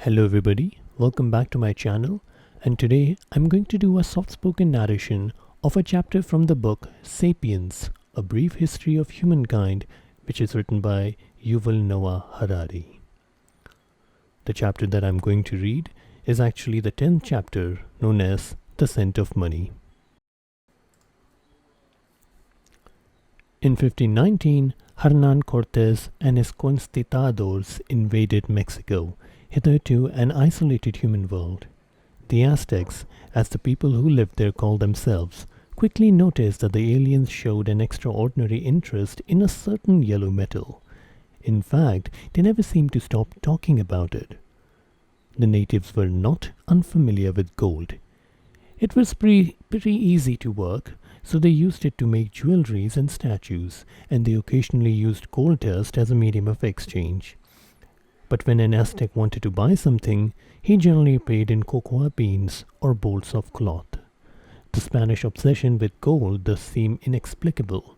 Hello everybody, welcome back to my channel, and today I'm going to do a soft-spoken narration of a chapter from the book Sapiens, A Brief History of Humankind, which is written by Yuval Noah Harari. The chapter that I'm going to read is actually the 10th chapter, known as The Scent of Money. In 1519, Hernan Cortes and his conquistadors invaded Mexico, hitherto an isolated human world. The Aztecs, as the people who lived there called themselves, quickly noticed that the aliens showed an extraordinary interest in a certain yellow metal. In fact, they never seemed to stop talking about it. The natives were not unfamiliar with gold. It was pretty easy to work, so they used it to make jewelries and statues, and they occasionally used gold dust as a medium of exchange. But when an Aztec wanted to buy something, he generally paid in cocoa beans or bolts of cloth. The Spanish obsession with gold thus seemed inexplicable.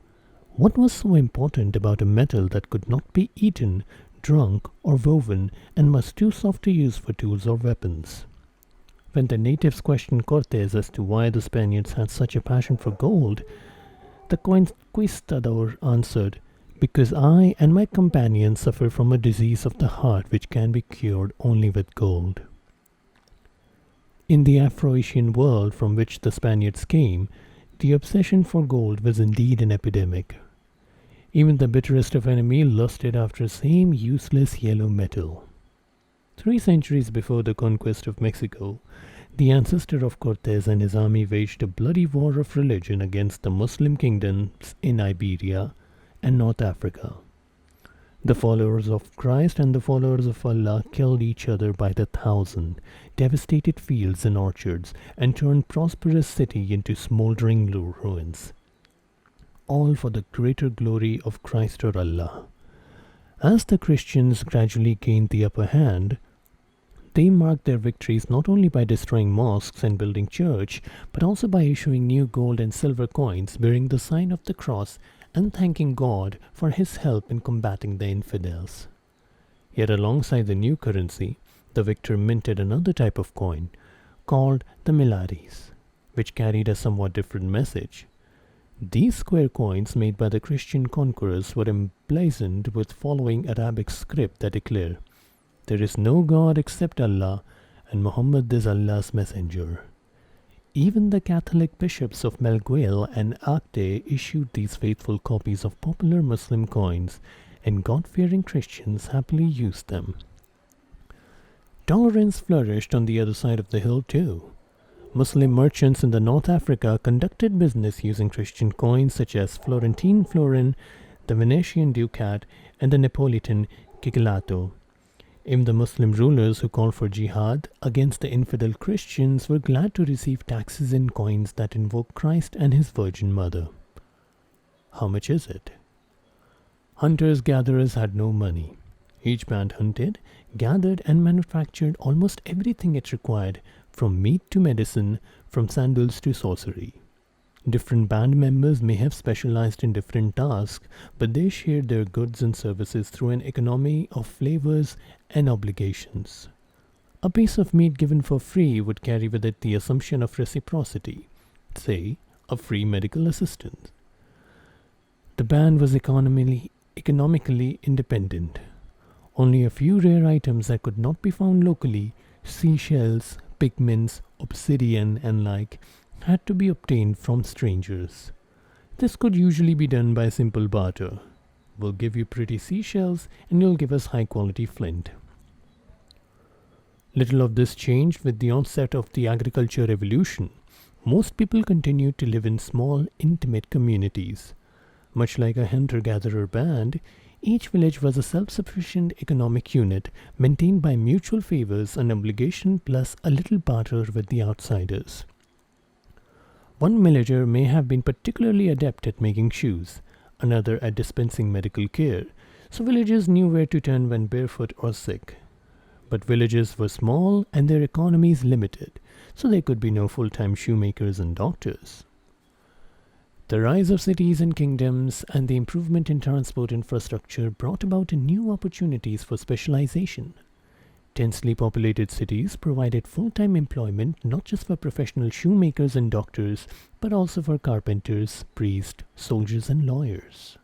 What was so important about a metal that could not be eaten, drunk, or woven, and was too soft to use for tools or weapons? When the natives questioned Cortes as to why the Spaniards had such a passion for gold, the conquistador answered, "Because I and my companions suffer from a disease of the heart which can be cured only with gold." In the Afro-Asian world from which the Spaniards came, the obsession for gold was indeed an epidemic. Even the bitterest of enemies lusted after the same useless yellow metal. 3 centuries before the conquest of Mexico, the ancestor of Cortes and his army waged a bloody war of religion against the Muslim kingdoms in Iberia and North Africa. The followers of Christ and the followers of Allah killed each other by the thousand, devastated fields and orchards, and turned prosperous city into smoldering ruins. All for the greater glory of Christ or Allah. As the Christians gradually gained the upper hand, they marked their victories not only by destroying mosques and building church, but also by issuing new gold and silver coins bearing the sign of the cross and thanking God for his help in combating the infidels. Yet alongside the new currency, the victor minted another type of coin, called the milares, which carried a somewhat different message. These square coins made by the Christian conquerors were emblazoned with following Arabic script that declare, "There is no God except Allah, and Muhammad is Allah's messenger." Even the Catholic bishops of Melguel and Acte issued these faithful copies of popular Muslim coins, and God-fearing Christians happily used them. Tolerance flourished on the other side of the hill too. Muslim merchants in the North Africa conducted business using Christian coins such as Florentine florin, the Venetian ducat, and the Neapolitan cigilato. Even the Muslim rulers who called for jihad against the infidel Christians were glad to receive taxes in coins that invoke Christ and his Virgin Mother. How much is it? Hunters-gatherers had no money. Each band hunted, gathered, and manufactured almost everything it required, from meat to medicine, from sandals to sorcery. Different band members may have specialized in different tasks, but they shared their goods and services through an economy of flavors and obligations. A piece of meat given for free would carry with it the assumption of reciprocity, say, a free medical assistance. The band was economically independent. Only a few rare items that could not be found locally, seashells, pigments, obsidian, and like, had to be obtained from strangers. This could usually be done by simple barter. We'll give you pretty seashells and you'll give us high-quality flint. Little of this changed with the onset of the agriculture revolution. Most people continued to live in small, intimate communities. Much like a hunter-gatherer band, each village was a self-sufficient economic unit maintained by mutual favors and obligation plus a little barter with the outsiders. One villager may have been particularly adept at making shoes, another at dispensing medical care, so villagers knew where to turn when barefoot or sick. But villages were small and their economies limited, so there could be no full-time shoemakers and doctors. The rise of cities and kingdoms and the improvement in transport infrastructure brought about new opportunities for specialization. Densely populated cities provided full-time employment not just for professional shoemakers and doctors, but also for carpenters, priests, soldiers, and lawyers.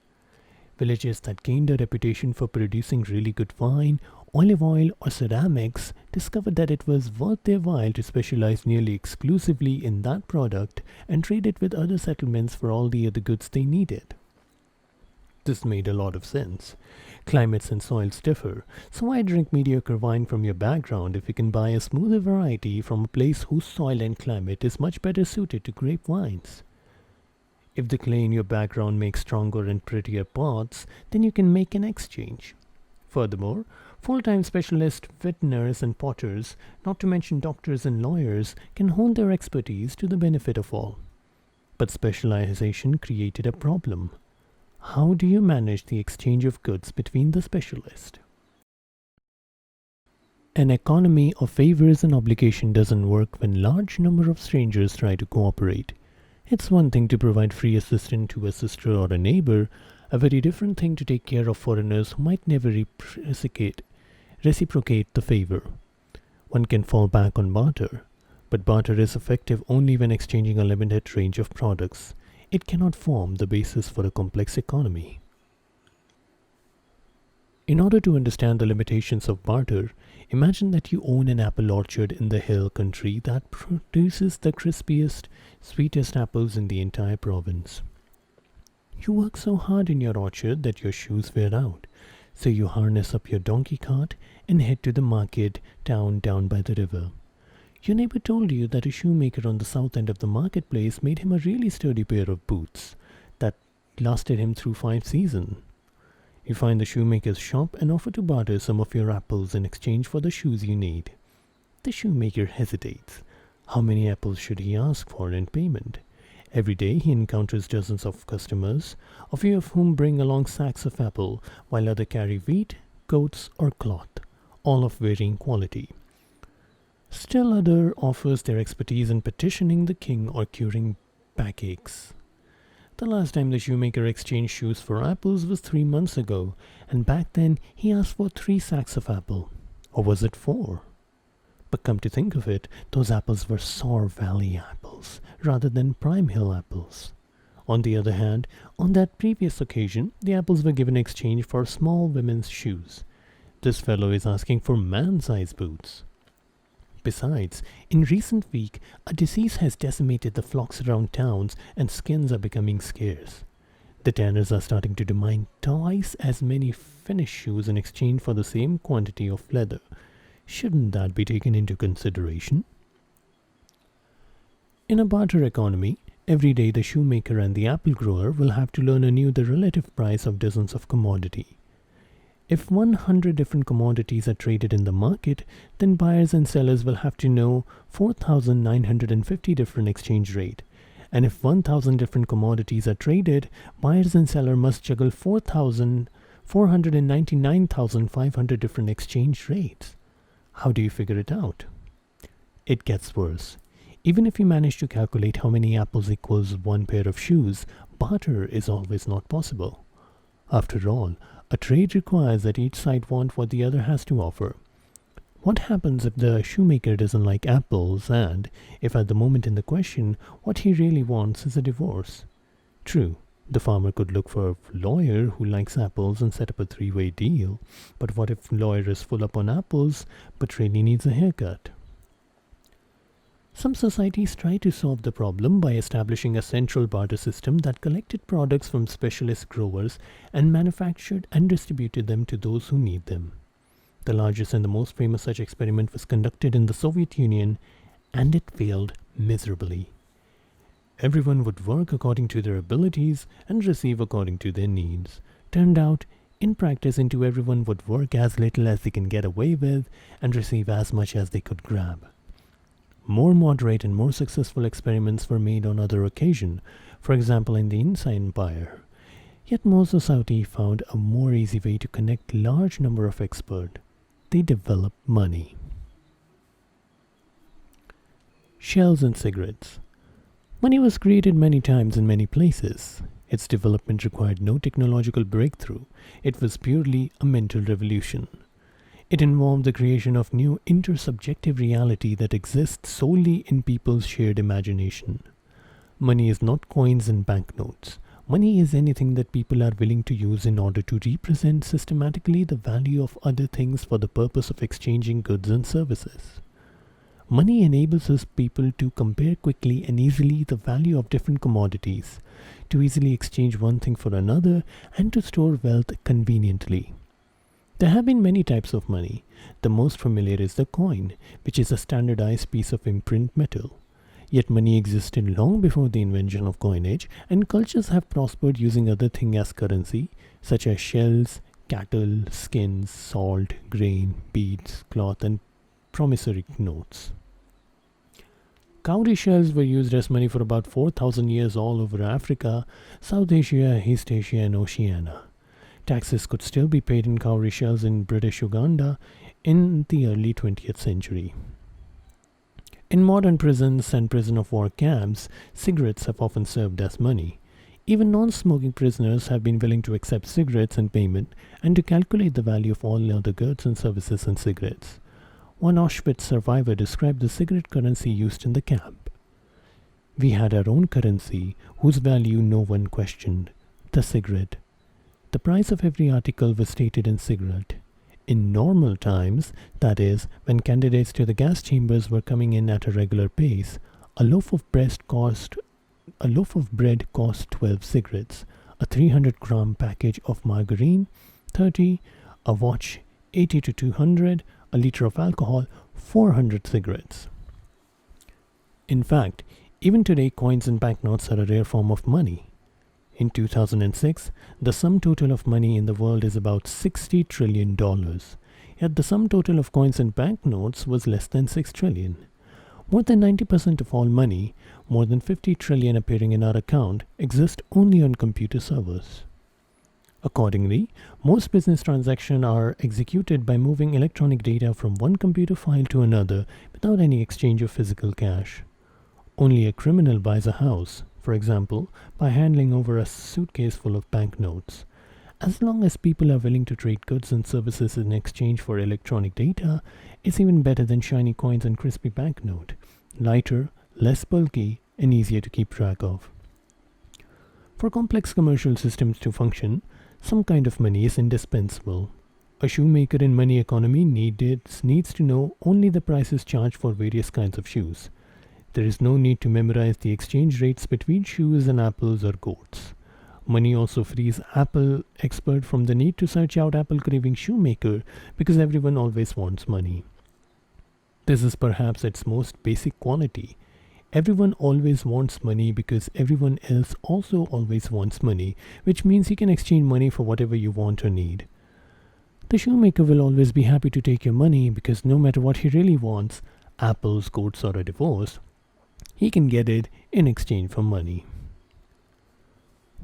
Villages that gained a reputation for producing really good wine, olive oil, or ceramics discovered that it was worth their while to specialize nearly exclusively in that product and trade it with other settlements for all the other goods they needed. This made a lot of sense. Climates and soils differ, so why drink mediocre wine from your background if you can buy a smoother variety from a place whose soil and climate is much better suited to grape wines? If the clay in your background makes stronger and prettier pots, then you can make an exchange. Furthermore, full-time specialist vintners and potters, not to mention doctors and lawyers, can hone their expertise to the benefit of all. But specialization created a problem. How do you manage the exchange of goods between the specialists? An economy of favors and obligation doesn't work when large number of strangers try to cooperate. It's one thing to provide free assistance to a sister or a neighbor, a very different thing to take care of foreigners who might never reciprocate the favor. One can fall back on barter, but barter is effective only when exchanging a limited range of products. It cannot form the basis for a complex economy. In order to understand the limitations of barter, imagine that you own an apple orchard in the hill country that produces the crispiest, sweetest apples in the entire province. You work so hard in your orchard that your shoes wear out, so you harness up your donkey cart and head to the market town down by the river. Your neighbor told you that a shoemaker on the south end of the marketplace made him a really sturdy pair of boots that lasted him through 5 seasons. You find the shoemaker's shop and offer to barter some of your apples in exchange for the shoes you need. The shoemaker hesitates. How many apples should he ask for in payment? Every day he encounters dozens of customers, a few of whom bring along sacks of apple, while others carry wheat, goats, or cloth, all of varying quality. Still other offers their expertise in petitioning the king or curing backaches. The last time the shoemaker exchanged shoes for apples was 3 months ago, and back then he asked for 3 sacks of apple. Or was it 4? But come to think of it, those apples were Soar Valley apples, rather than Prime Hill apples. On the other hand, on that previous occasion, the apples were given in exchange for small women's shoes. This fellow is asking for man-sized boots. Besides, in recent week, a disease has decimated the flocks around towns and skins are becoming scarce. The tanners are starting to demand twice as many finished shoes in exchange for the same quantity of leather. Shouldn't that be taken into consideration? In a barter economy, every day the shoemaker and the apple grower will have to learn anew the relative price of dozens of commodities. If 100 different commodities are traded in the market, then buyers and sellers will have to know 4,950 different exchange rate. And if 1,000 different commodities are traded, buyers and sellers must juggle 499,500 different exchange rates. How do you figure it out? It gets worse. Even if you manage to calculate how many apples equals 1 pair of shoes, barter is always not possible. After all, a trade requires that each side want what the other has to offer. What happens if the shoemaker doesn't like apples and, if at the moment in the question, what he really wants is a divorce? True, the farmer could look for a lawyer who likes apples and set up a 3-way deal, but what if the lawyer is full up on apples but really needs a haircut? Some societies try to solve the problem by establishing a central barter system that collected products from specialist growers and manufactured and distributed them to those who need them. The largest and the most famous such experiment was conducted in the Soviet Union, and it failed miserably. Everyone would work according to their abilities and receive according to their needs. Turned out, in practice, everyone would work as little as they can get away with and receive as much as they could grab. More moderate and more successful experiments were made on other occasions, for example in the Inca Empire. Yet more society found a more easy way to connect large number of experts. They developed money. Shells and cigarettes. Money was created many times in many places. Its development required no technological breakthrough. It was purely a mental revolution. It involved the creation of new intersubjective reality that exists solely in people's shared imagination. Money is not coins and banknotes. Money is anything that people are willing to use in order to represent systematically the value of other things for the purpose of exchanging goods and services. Money enables us people to compare quickly and easily the value of different commodities, to easily exchange one thing for another, and to store wealth conveniently. There have been many types of money. The most familiar is the coin, which is a standardized piece of imprint metal. Yet money existed long before the invention of coinage, and cultures have prospered using other things as currency, such as shells, cattle, skins, salt, grain, beads, cloth, and promissory notes. Cowrie shells were used as money for about 4,000 years all over Africa, South Asia, East Asia, and Oceania. Taxes could still be paid in cowrie shells in British Uganda in the early 20th century. In modern prisons and prison of war camps, cigarettes have often served as money. Even non-smoking prisoners have been willing to accept cigarettes in payment and to calculate the value of all other goods and services in cigarettes. One Auschwitz survivor described the cigarette currency used in the camp. "We had our own currency, whose value no one questioned, the cigarette. The price of every article was stated in cigarette. In normal times, that is, when candidates to the gas chambers were coming in at a regular pace, a loaf of bread cost 12 cigarettes, a 300-gram package of margarine 30, a watch 80 to 200, a liter of alcohol 400 cigarettes." In fact, even today coins and banknotes are a rare form of money. In 2006, the sum total of money in the world is about $60 trillion. Yet the sum total of coins and banknotes was less than 6 trillion. More than 90% of all money, more than 50 trillion appearing in our account, exist only on computer servers. Accordingly, most business transactions are executed by moving electronic data from one computer file to another without any exchange of physical cash. Only a criminal buys a house, for example, by handing over a suitcase full of banknotes. As long as people are willing to trade goods and services in exchange for electronic data, it's even better than shiny coins and crispy banknote. Lighter, less bulky, and easier to keep track of. For complex commercial systems to function, some kind of money is indispensable. A shoemaker in money economy needs to know only the prices charged for various kinds of shoes. There is no need to memorize the exchange rates between shoes and apples or goats. Money also frees Apple expert from the need to search out apple craving shoemaker because everyone always wants money. This is perhaps its most basic quality. Everyone always wants money because everyone else also always wants money, which means you can exchange money for whatever you want or need. The shoemaker will always be happy to take your money because no matter what he really wants, apples, goats, or a divorce, he can get it in exchange for money.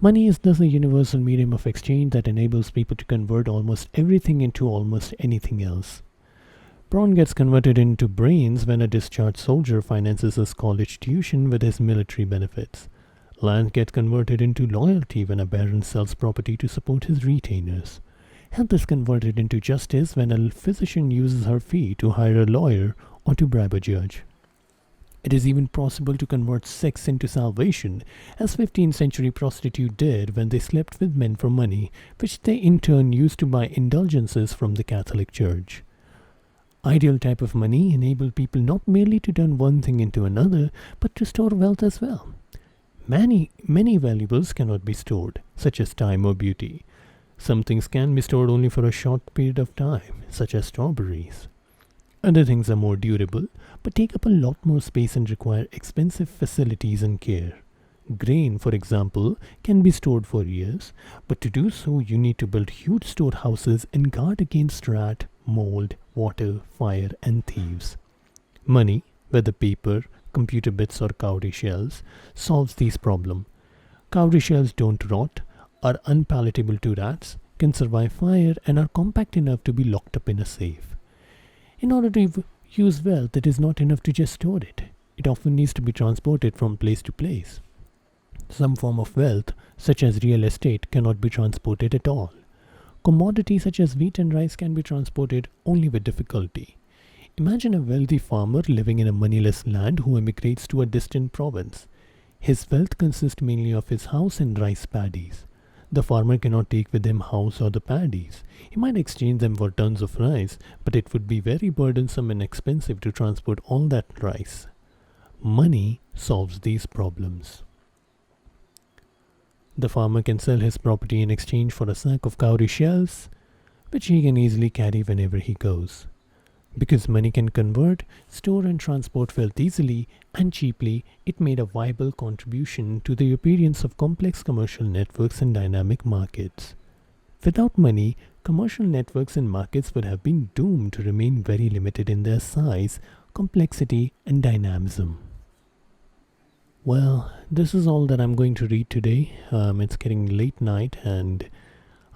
Money is thus a universal medium of exchange that enables people to convert almost everything into almost anything else. Brawn gets converted into brains when a discharged soldier finances his college tuition with his military benefits. Land gets converted into loyalty when a baron sells property to support his retainers. Health is converted into justice when a physician uses her fee to hire a lawyer or to bribe a judge. It is even possible to convert sex into salvation, as 15th century prostitutes did when they slept with men for money, which they in turn used to buy indulgences from the Catholic Church. Ideal type of money enabled people not merely to turn one thing into another, but to store wealth as well. Many valuables cannot be stored, such as time or beauty. Some things can be stored only for a short period of time, such as strawberries. Other things are more durable, but take up a lot more space and require expensive facilities and care. Grain, for example, can be stored for years, but to do so you need to build huge storehouses and guard against rat, mold, water, fire, and thieves. Money, whether paper, computer bits, or cowrie shells, solves these problems. Cowrie shells don't rot, are unpalatable to rats, can survive fire, and are compact enough to be locked up in a safe. In order to use wealth, it is not enough to just store it. It often needs to be transported from place to place. Some form of wealth, such as real estate, cannot be transported at all. Commodities such as wheat and rice can be transported only with difficulty. Imagine a wealthy farmer living in a moneyless land who emigrates to a distant province. His wealth consists mainly of his house and rice paddies. The farmer cannot take with him house or the paddies. He might exchange them for tons of rice, but it would be very burdensome and expensive to transport all that rice. Money solves these problems. The farmer can sell his property in exchange for a sack of cowrie shells, which he can easily carry whenever he goes. Because money can convert, store and transport wealth easily and cheaply, it made a viable contribution to the appearance of complex commercial networks and dynamic markets. Without money, commercial networks and markets would have been doomed to remain very limited in their size, complexity, and dynamism. Well, this is all that I'm going to read today. It's getting late night and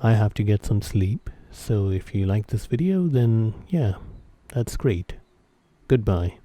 I have to get some sleep. So if you like this video, then yeah, that's great. Goodbye.